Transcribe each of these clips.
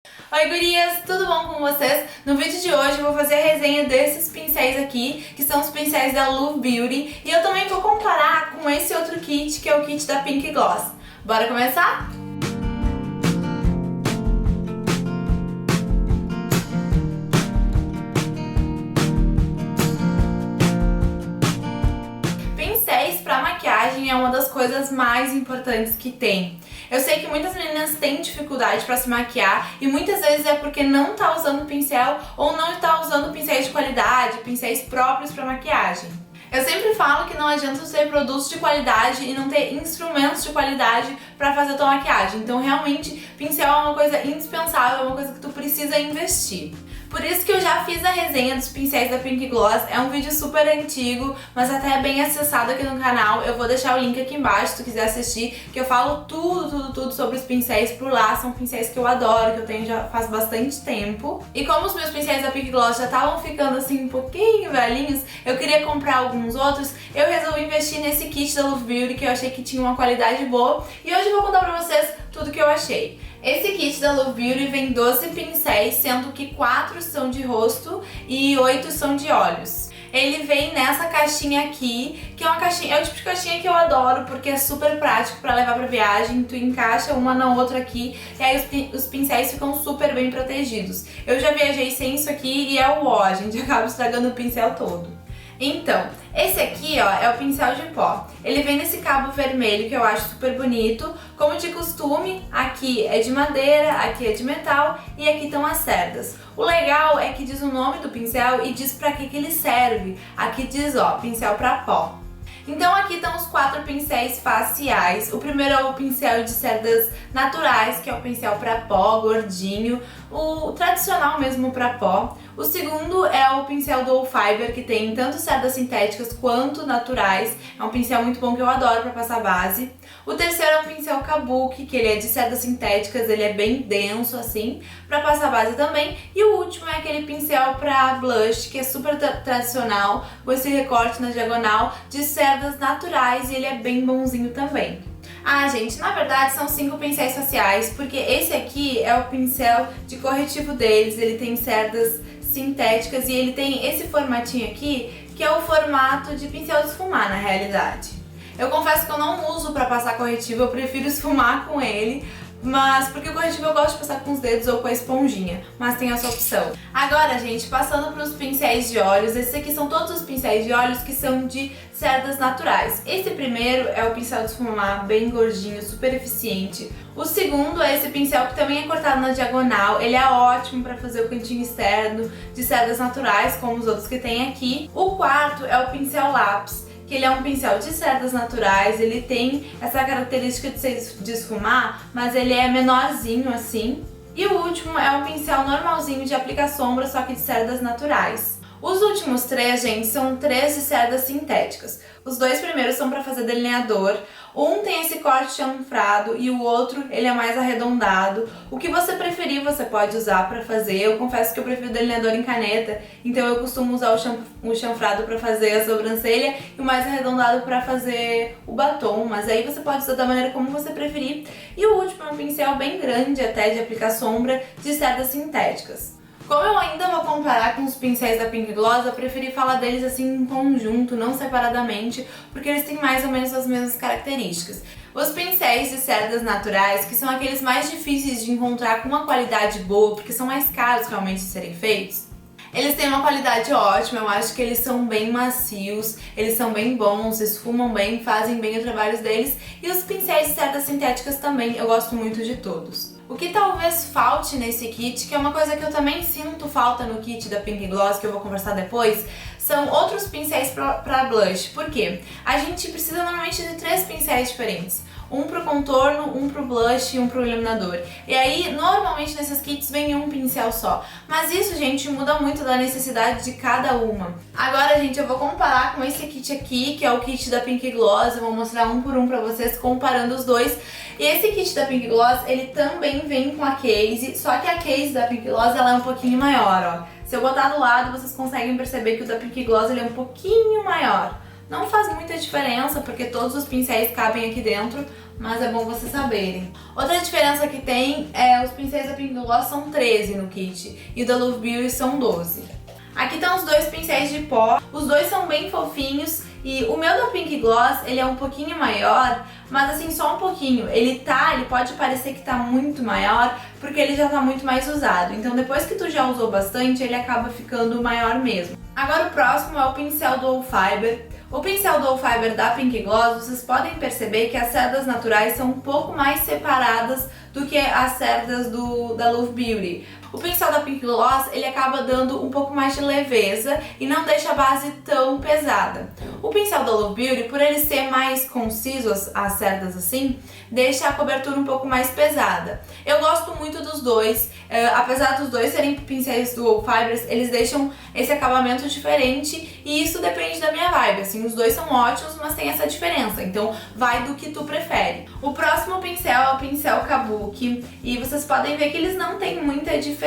Oi gurias, tudo bom com vocês? No vídeo de hoje eu vou fazer a resenha desses pincéis aqui, que são os pincéis da Love Beauty, e eu também vou comparar com esse outro kit, que é o kit da Pink Gloss. Bora começar? Pincéis para maquiagem é uma das coisas mais importantes que tem. Eu sei que muitas meninas têm dificuldade para se maquiar e muitas vezes é porque não tá usando pincel ou não está usando pincéis de qualidade, pincéis próprios para maquiagem. Eu sempre falo que não adianta você ter produtos de qualidade e não ter instrumentos de qualidade para fazer a tua maquiagem. Então realmente pincel é uma coisa indispensável, é uma coisa que tu precisa investir. Por isso que eu já fiz a resenha dos pincéis da Pink Gloss, é um vídeo super antigo, mas até é bem acessado aqui no canal. Eu vou deixar o link aqui embaixo se tu quiser assistir, que eu falo tudo sobre os pincéis por lá. São pincéis que eu adoro, que eu tenho já faz bastante tempo. E como os meus pincéis da Pink Gloss já estavam ficando assim um pouquinho velhinhos, eu queria comprar alguns outros, eu resolvi investir nesse kit da Love Beauty, que eu achei que tinha uma qualidade boa, e hoje eu vou contar pra vocês tudo que eu achei. Esse kit da Love Beauty vem 12 pincéis, sendo que 4 são de rosto e 8 são de olhos. Ele vem nessa caixinha aqui, que é uma caixinha, é o tipo de caixinha que eu adoro, porque é super prático pra levar pra viagem. Tu encaixa uma na outra aqui e aí os pincéis ficam super bem protegidos. Eu já viajei sem isso aqui e é o ó, a gente acaba estragando o pincel todo. Então, esse aqui, ó, é o pincel de pó. Ele vem nesse cabo vermelho que eu acho super bonito. Como de costume, aqui é de madeira, aqui é de metal e aqui estão as cerdas. O legal é que diz o nome do pincel e diz pra que ele serve. Aqui diz, ó, pincel pra pó. Então aqui estão os 4 pincéis faciais. O primeiro é o pincel de cerdas naturais, que é o pincel para pó, gordinho, o tradicional mesmo para pó. O segundo é o pincel Dual Fiber, que tem tanto cerdas sintéticas quanto naturais. É um pincel muito bom que eu adoro para passar base. O terceiro é um pincel Kabuki, que ele é de cerdas sintéticas, ele é bem denso assim, para passar base também. E o último é aquele pincel para blush, que é super tradicional, com esse recorte na diagonal de cerdas naturais, e ele é bem bonzinho também. Ah, gente, na verdade são 5 pincéis faciais, porque esse aqui é o pincel de corretivo deles, ele tem cerdas sintéticas e ele tem esse formatinho aqui, que é o formato de pincel de esfumar na realidade. Eu confesso que eu não uso pra passar corretivo, eu prefiro esfumar com ele, mas porque o corretivo eu gosto de passar com os dedos ou com a esponjinha, mas tem essa opção. Agora, gente, passando para os pincéis de olhos, esses aqui são todos os pincéis de olhos que são de cerdas naturais. Esse primeiro é o pincel de esfumar, bem gordinho, super eficiente. O segundo é esse pincel que também é cortado na diagonal, ele é ótimo para fazer o cantinho externo de cerdas naturais, como os outros que tem aqui. O quarto é o pincel lápis, que ele é um pincel de cerdas naturais, ele tem essa característica de esfumar, mas ele é menorzinho assim. E o último é um pincel normalzinho de aplicar sombra, só que de cerdas naturais. Os últimos 3, gente, são 3 de cerdas sintéticas. Os 2 primeiros são para fazer delineador. Um tem esse corte chanfrado e o outro ele é mais arredondado. O que você preferir você pode usar para fazer. Eu confesso que eu prefiro delineador em caneta, então eu costumo usar o chanfrado para fazer a sobrancelha e o mais arredondado para fazer o batom, mas aí você pode usar da maneira como você preferir. E o último é um pincel bem grande até de aplicar sombra de cerdas sintéticas. Como eu ainda vou comparar com os pincéis da Pink Gloss, eu preferi falar deles assim em conjunto, não separadamente, porque eles têm mais ou menos as mesmas características. Os pincéis de cerdas naturais, que são aqueles mais difíceis de encontrar com uma qualidade boa, porque são mais caros realmente de serem feitos, eles têm uma qualidade ótima, eu acho que eles são bem macios, eles são bem bons, esfumam bem, fazem bem o trabalho deles. E os pincéis de cerdas sintéticas também, eu gosto muito de todos. O que talvez falte nesse kit, que é uma coisa que eu também sinto falta no kit da Pink Gloss, que eu vou conversar depois, são outros pincéis para blush. Por quê? A gente precisa normalmente de 3 pincéis diferentes. Um pro contorno, um pro blush e um pro iluminador. E aí, normalmente nesses kits vem um pincel só. Mas isso, gente, muda muito da necessidade de cada uma. Agora, gente, eu vou comparar com esse kit aqui, que é o kit da Pink Gloss. Eu vou mostrar um por um pra vocês, comparando os dois. E esse kit da Pink Gloss, ele também vem com a case, só que a case da Pink Gloss, ela é um pouquinho maior, ó. Se eu botar do lado, vocês conseguem perceber que o da Pink Gloss, ele é um pouquinho maior. Não faz muita diferença, porque todos os pincéis cabem aqui dentro, mas é bom vocês saberem. Outra diferença que tem é os pincéis da Pink Gloss são 13 no kit e o da Love Beauty são 12. Aqui estão os dois pincéis de pó, os dois são bem fofinhos e o meu da Pink Gloss, ele é um pouquinho maior, mas assim, só um pouquinho. Ele pode parecer que tá muito maior, porque ele já tá muito mais usado. Então depois que tu já usou bastante, ele acaba ficando maior mesmo. Agora o próximo é o pincel Dual Fiber. O pincel Dual Fiber da Pink Gloss, vocês podem perceber que as cerdas naturais são um pouco mais separadas do que as cerdas da Love Beauty. O pincel da Pink Gloss, ele acaba dando um pouco mais de leveza e não deixa a base tão pesada. O pincel da Love Beauty, por ele ser mais conciso, as cerdas assim, deixa a cobertura um pouco mais pesada. Eu gosto muito dos dois, apesar dos dois serem pincéis Dual Fibers, eles deixam esse acabamento diferente e isso depende da minha vibe, assim, os dois são ótimos, mas tem essa diferença, então vai do que tu prefere. O próximo pincel é o pincel Kabuki e vocês podem ver que eles não têm muita diferença.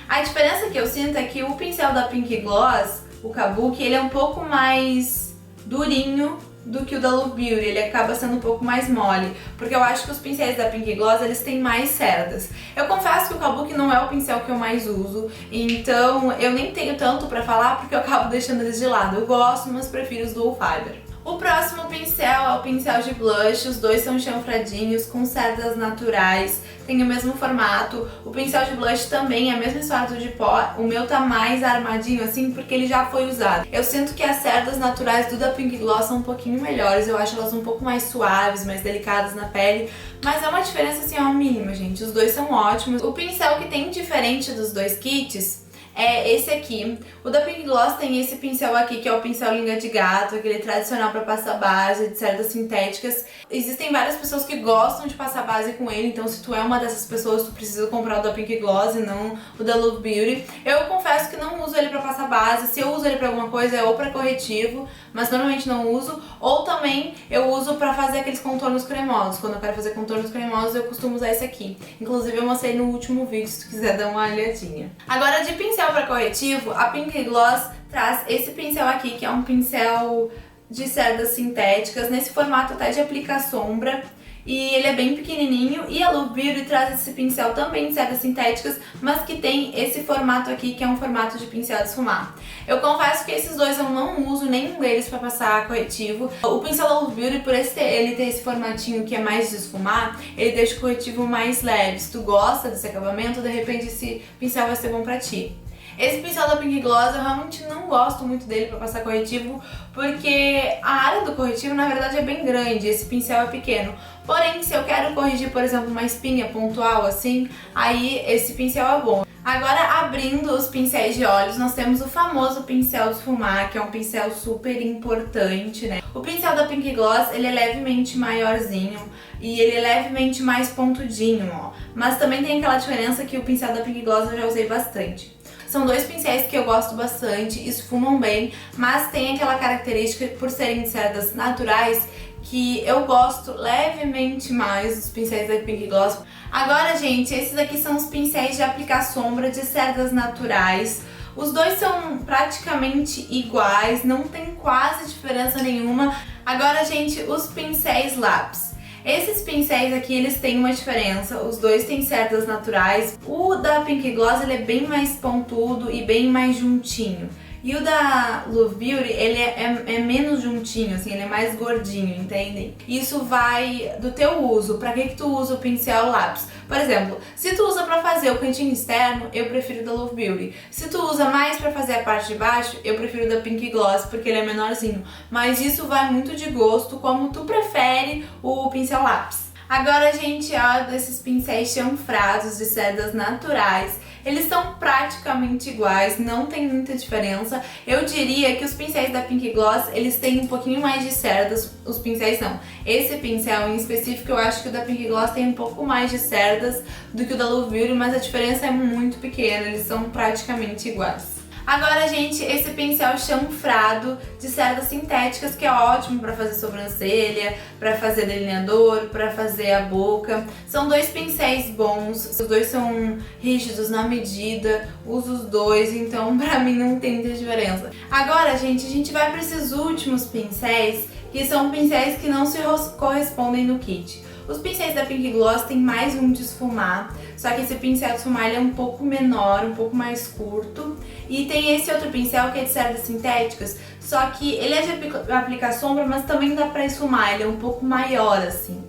A diferença que eu sinto é que o pincel da Pink Gloss, o Kabuki, ele é um pouco mais durinho do que o da Love Beauty, ele acaba sendo um pouco mais mole, porque eu acho que os pincéis da Pink Gloss, eles têm mais cerdas. Eu confesso que o Kabuki não é o pincel que eu mais uso, então eu nem tenho tanto pra falar porque eu acabo deixando eles de lado. Eu gosto, mas prefiro os Dual Fiber. O próximo pincel é o pincel de blush, os dois são chanfradinhos, com cerdas naturais, tem o mesmo formato. O pincel de blush também é o mesmo formato de pó, o meu tá mais armadinho assim porque ele já foi usado. Eu sinto que as cerdas naturais do da Pink Gloss são um pouquinho melhores, eu acho elas um pouco mais suaves, mais delicadas na pele, mas é uma diferença assim ao mínimo, gente, os dois são ótimos. O pincel que tem diferente dos dois kits é esse aqui. O da Pink Gloss tem esse pincel aqui, que é o pincel língua de gato, aquele tradicional para passar base de cerdas sintéticas. Existem várias pessoas que gostam de passar base com ele, então se tu é uma dessas pessoas, tu precisa comprar o da Pink Gloss e não o da Love Beauty. Eu confesso que não uso ele para passar base, se eu uso ele para alguma coisa é ou para corretivo, mas normalmente não uso, ou também eu uso para fazer aqueles contornos cremosos. Quando eu quero fazer contornos cremosos, eu costumo usar esse aqui. Inclusive eu mostrei no último vídeo, se tu quiser dar uma olhadinha. Agora de pincel para corretivo, a Pink Gloss traz esse pincel aqui, que é um pincel de cerdas sintéticas, nesse formato até de aplicar sombra, e ele é bem pequenininho. E a Love Beauty traz esse pincel também de cerdas sintéticas, mas que tem esse formato aqui, que é um formato de pincel de esfumar. Eu confesso que esses dois eu não uso nenhum deles para passar corretivo. O pincel da Love Beauty, por ele ter esse formatinho que é mais de esfumar, ele deixa o corretivo mais leve. Se tu gosta desse acabamento, de repente esse pincel vai ser bom pra ti. Esse pincel da Pink Gloss eu realmente não gosto muito dele pra passar corretivo, porque a área do corretivo na verdade é bem grande, esse pincel é pequeno. Porém, se eu quero corrigir, por exemplo, uma espinha pontual assim, aí esse pincel é bom. Agora, abrindo os pincéis de olhos, nós temos o famoso pincel de esfumar, que é um pincel super importante, né? O pincel da Pink Gloss, ele é levemente maiorzinho e ele é levemente mais pontudinho, ó. Mas também tem aquela diferença que o pincel da Pink Gloss eu já usei bastante. São dois pincéis que eu gosto bastante, esfumam bem, mas tem aquela característica, por serem de cerdas naturais, que eu gosto levemente mais dos pincéis da Pink Gloss. Agora, gente, esses aqui são os pincéis de aplicar sombra de cerdas naturais. Os dois são praticamente iguais, não tem quase diferença nenhuma. Agora, gente, os pincéis lápis. Esses pincéis aqui, eles têm uma diferença, os dois têm cerdas naturais. O da Pink Gloss, ele é bem mais pontudo e bem mais juntinho. E o da Love Beauty, ele é menos juntinho, assim, ele é mais gordinho, entendem? Isso vai do teu uso, pra que tu usa o pincel lápis. Por exemplo, se tu usa pra fazer o cantinho externo, eu prefiro o da Love Beauty. Se tu usa mais pra fazer a parte de baixo, eu prefiro o da Pink Gloss, porque ele é menorzinho. Mas isso vai muito de gosto, como tu prefere o pincel lápis. Agora, gente, ó, desses pincéis chanfrados de cerdas naturais, eles são praticamente iguais, não tem muita diferença. Eu diria que os pincéis da Pink Gloss, eles têm um pouquinho mais de cerdas, os pincéis não. Esse pincel em específico, eu acho que o da Pink Gloss tem um pouco mais de cerdas do que o da Love Beauty, mas a diferença é muito pequena, eles são praticamente iguais. Agora, gente, esse pincel chanfrado de cerdas sintéticas, que é ótimo pra fazer sobrancelha, pra fazer delineador, pra fazer a boca. São dois pincéis bons, os dois são rígidos na medida, uso os dois, então pra mim não tem muita diferença. Agora, gente, a gente vai pra esses últimos pincéis, que são pincéis que não se correspondem no kit. Os pincéis da Pink Gloss tem mais um de esfumar, só que esse pincel de esfumar ele é um pouco menor, um pouco mais curto. E tem esse outro pincel que é de cerdas sintéticas, só que ele é de aplicar sombra, mas também dá pra esfumar, ele é um pouco maior assim.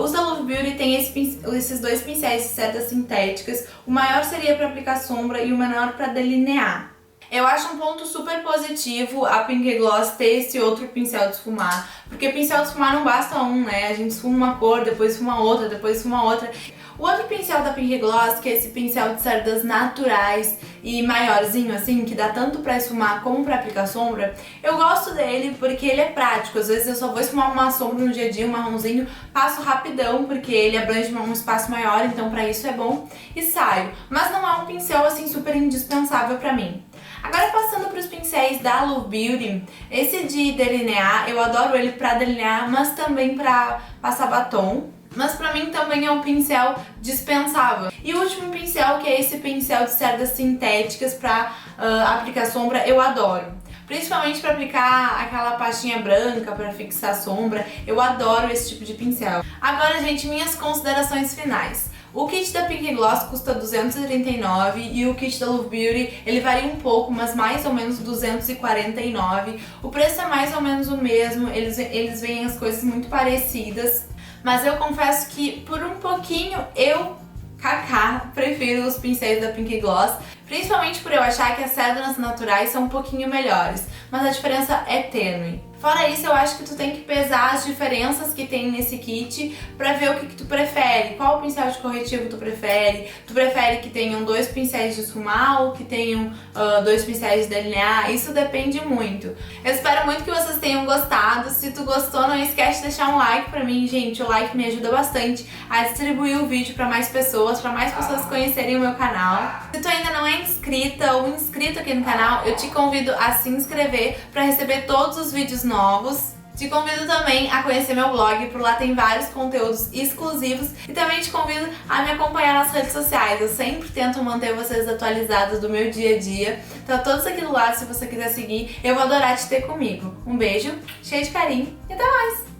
Os da Love Beauty tem esses dois pincéis de cerdas sintéticas, o maior seria para aplicar sombra e o menor para delinear. Eu acho um ponto super positivo a Pink Gloss ter esse outro pincel de esfumar, porque pincel de esfumar não basta um, né? A gente esfuma uma cor, depois esfuma outra, depois esfuma outra. O outro pincel da Pink Gloss, que é esse pincel de cerdas naturais e maiorzinho assim, que dá tanto pra esfumar como pra aplicar sombra, eu gosto dele porque ele é prático. Às vezes eu só vou esfumar uma sombra no dia a dia, um marronzinho, passo rapidão porque ele abrange um espaço maior, então pra isso é bom, e saio. Mas não é um pincel assim super indispensável pra mim. Agora passando para os pincéis da Love Beauty, esse de delinear, eu adoro ele pra delinear, mas também pra passar batom. Mas pra mim também é um pincel dispensável. E o último pincel, que é esse pincel de cerdas sintéticas pra aplicar sombra, eu adoro. Principalmente para aplicar aquela pastinha branca para fixar sombra, eu adoro esse tipo de pincel. Agora, gente, minhas considerações finais. O kit da Pink Gloss custa R$239 e o kit da Love Beauty, ele varia um pouco, mas mais ou menos R$249. O preço é mais ou menos o mesmo, eles veem as coisas muito parecidas, mas eu confesso que por um pouquinho eu prefiro os pincéis da Pink Gloss, principalmente por eu achar que as cerdas naturais são um pouquinho melhores, mas a diferença é tênue. Fora isso, eu acho que tu tem que pesar as diferenças que tem nesse kit pra ver o que tu prefere. Qual pincel de corretivo tu prefere? Tu prefere que tenham dois pincéis de esfumar ou que tenham dois pincéis de delinear? Isso depende muito. Eu espero muito que vocês tenham gostado. Se tu gostou, não esquece de deixar um like pra mim, gente. O like me ajuda bastante a distribuir o vídeo pra mais pessoas conhecerem o meu canal. Se tu ainda não é inscrita ou inscrito aqui no canal, eu te convido a se inscrever pra receber todos os vídeos novos. Te convido também a conhecer meu blog, por lá tem vários conteúdos exclusivos, e também te convido a me acompanhar nas redes sociais. Eu sempre tento manter vocês atualizados do meu dia a dia, então todos aqui do lado, se você quiser seguir, eu vou adorar te ter comigo. Um beijo, cheio de carinho e até mais!